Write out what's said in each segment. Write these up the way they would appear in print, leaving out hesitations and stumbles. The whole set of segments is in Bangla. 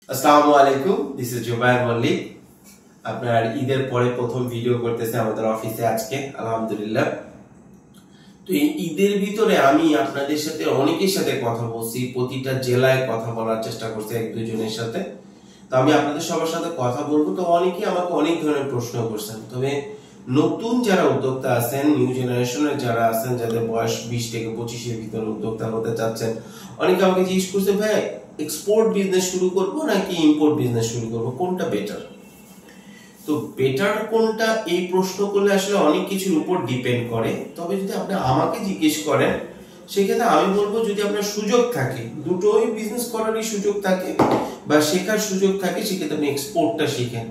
আসসালামু আলাইকুম, দিস ইজ জুবায়ের মল্লিক। আপনার ঈদের পরে প্রথম ভিডিও করতেছে আমাদের অফিসে আজকে, আলহামদুলিল্লাহ। তো এই ঈদের ভিতরে আমি আপনাদের সাথে অনেকের সাথে কথা বলছি, প্রতিটা জেলায় কথা বলার চেষ্টা করছি এক দুজনের সাথে। তো আমি আপনাদের সবার সাথে কথা বলবো। তো অনেকেই আমাকে অনেক ধরনের প্রশ্ন করছেন, তবে নতুন যারা উদ্যোক্তা আছেন, নিউ জেনারেশনের যারা আছেন, যাদের বয়স 20 থেকে 25-এর ভিতরে উদ্যোক্তা হতে চাচ্ছেন, অনেকে আমাকে জিজ্ঞেস করছে, ভাই এক্সপোর্ট বিজনেস শুরু করব নাকি ইম্পোর্ট বিজনেস শুরু করব, কোনটা বেটার? তো বেটার কোনটা এই প্রশ্ন করলে আসলে অনেক কিছুর উপর ডিপেন্ড করে। তবে যদি আপনি আমাকে জিজ্ঞেস করেন, সেক্ষেত্রে আমি বলবো, যদি আপনার সুযোগ থাকে, দুটোই বিজনেস করারই সুযোগ থাকে বা শেখার সুযোগ থাকে, সেক্ষেত্রে আপনি এক্সপোর্টটা শিখেন।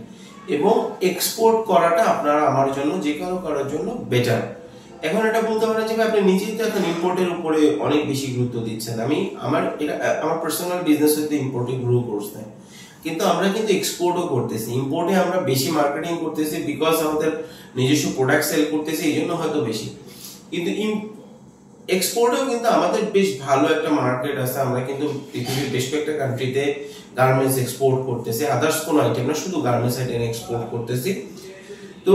এবং এক্সপোর্ট করাটা আপনার আমার জন্য, যে কারো করার জন্য বেটার। এখন এটা বলতে পারেন যে আপনি নিজেই তো এখন ইম্পোর্টের উপরে অনেক বেশি গুরুত্ব দিচ্ছেন। আমার পার্সোনাল বিজনেস হতে ইম্পোর্টে গ্রো করছে, কিন্তু আমরা কিন্তু এক্সপোর্টও করতেছি। ইম্পোর্টে আমরা বেশি মার্কেটিং করতেছি, বিকজ আমাদের নিজস্ব প্রোডাক্ট সেল করতেছি, এই জন্য হয়তো বেশি। কিন্তু এক্সপোর্টেও কিন্তু আমাদের বেশ ভালো একটা মার্কেট আছে। আমরা কিন্তু পৃথিবীর বেশ কয়েকটা কান্ট্রিতে গার্মেন্টস এক্সপোর্ট করতেছি, আদার্স কোনো আইটেম না, শুধু গার্মেন্টস আইটেম এক্সপোর্ট করতেছি। তো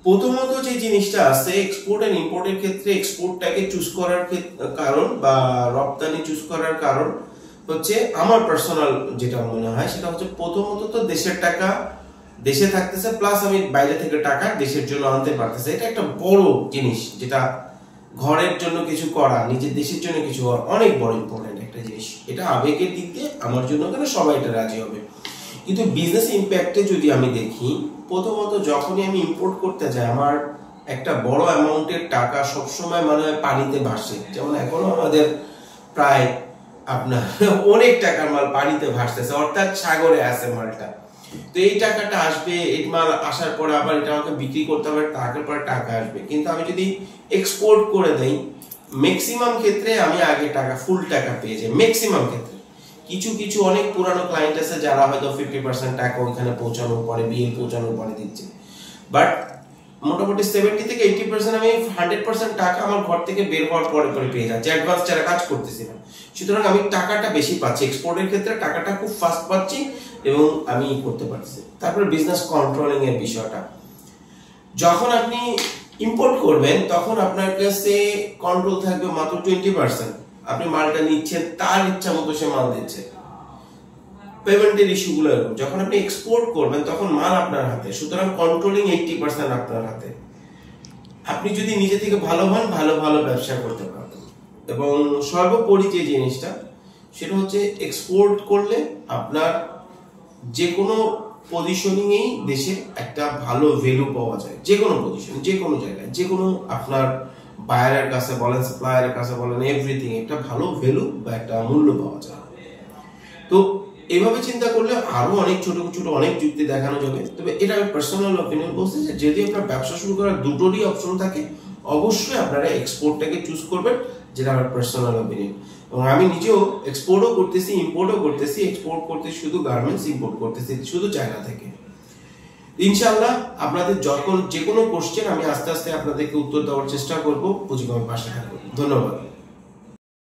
প্রথমত যে জিনিসটা আছে এক্সপোর্ট এন্ড ইম্পোর্টের ক্ষেত্রে, এক্সপোর্টটাকে চুজ করার কারণ বা রপ্তানি চুজ করার কারণ হচ্ছে, আমার পার্সোনাল যেটা মনে হয় সেটা হচ্ছে, প্রথমত তো দেশের টাকা দেশে থাকতেছে, প্লাস আমি বাইরে থেকে টাকা দেশের জন্য আনতে পারতেছে। এটা একটা বড় জিনিস, যেটা ঘরের জন্য কিছু করা, নিজের দেশের জন্য কিছু করা অনেক বড় ইম্পর্টেন্ট একটা জিনিস। এটা আবেগের দিক দিয়ে আমার জন্য কেন সবাই এটা রাজি হবে। কিন্তু বিজনেস ইম্প্যাক্টে যদি আমি দেখি, প্রথমত যখনই আমি ইম্পোর্ট করতে যাই, আমার একটা বড় অ্যামাউন্টের টাকা সবসময় মানে পানিতে ভাসে। যেমন এখনো আমাদের প্রায় আপনার অনেক টাকার মাল পানিতে ভাসতেছে, অর্থাৎ সাগরে আছে মালটা। তো এই টাকাটা আসবে, এই মাল আসার পরে আবার এটা আমাকে বিক্রি করতে হবে, তারপরে টাকা আসবে। কিন্তু আমি যদি এক্সপোর্ট করে দেই, ম্যাক্সিমাম ক্ষেত্রে আমি আগে টাকা, ফুল টাকা পেয়ে যাই ম্যাক্সিমাম ক্ষেত্রে। কিছু কিছু অনেক পুরানো ক্লায়েন্ট আছে যারা হয়তো 50% টাকা ওইখানে পৌঁছানোর পরে, বিল পৌঁছানোর পরে দিচ্ছে। বাট মোটামুটি 70 থেকে 80% আমি 100% টাকা আমার ঘর থেকে বের হওয়ার পরে পরে পেয়ে যাচ্ছি, অ্যাডভান্স ছাড়া কাজ করতেছি না। সুতরাং আমি টাকাটা বেশি পাচ্ছি, এক্সপোর্টের ক্ষেত্রে টাকাটা খুব ফাস্ট পাচ্ছি এবং আমি করতে পারছি। তারপরে বিজনেস কন্ট্রোলিং এর বিষয়টা, যখন আপনি ইম্পোর্ট করবেন তখন আপনার কাছে কন্ট্রোল থাকবে মাত্র 20%। আপনি মালটা নিচ্ছেন, তার ইচ্ছা মতো সে মাল দিচ্ছে, পেমেন্টের ইস্যুগুলো। যখন আপনি এক্সপোর্ট করবেন তখন মাল আপনার হাতে, সুতরাং কন্ট্রোলিং 80% আপনার হাতে। আপনি যদি নিজে থেকে ভালো হন, ভালো ভালো ব্যবসা করতে পারবেন। এবং সর্বোপরি যে জিনিসটা, সেটা হচ্ছে এক্সপোর্ট করলে আপনার যে কোনো পজিশনিংয়েই দেশে একটা ভালো ভ্যালু পাওয়া যায়, যে কোনো পজিশন, যে কোনো জায়গায়, যে কোনো আপনার বায়ারের কাছে বলেন, সাপ্লায়ারের কাছে বলেন, এভরিথিং একটা ভালো ভ্যালু বা একটা মূল্য পাওয়া যায়। তো এইভাবে চিন্তা করলে আরো অনেক ছোট ছোট অনেক যুক্তি দেখানো যাবে। তবে এটা আমি পার্সোনাল অপিনিয়ন বলছি যে, যদি আপনার ব্যবসা শুরু করার দুটোরই অপশন থাকে, অবশ্যই আপনারা এক্সপোর্টটাকে চুজ করবেন, যেটা আমার পার্সোনাল অপিনিয়ন। এবং আমি নিজেও এক্সপোর্টও করতেছি, ইম্পোর্টও করতেছি। এক্সপোর্ট করতেছি শুধু গার্মেন্টস, ইম্পোর্ট করতেছি শুধু চায়না থেকে। ইনশাআল্লাহ আপনাদের যখন যে কোনো কোশ্চেন, আমি আস্তে আস্তে আপনাদেরকে উত্তর দেওয়ার চেষ্টা করবো, বুঝিয়ে পাশে থাকবো। ধন্যবাদ।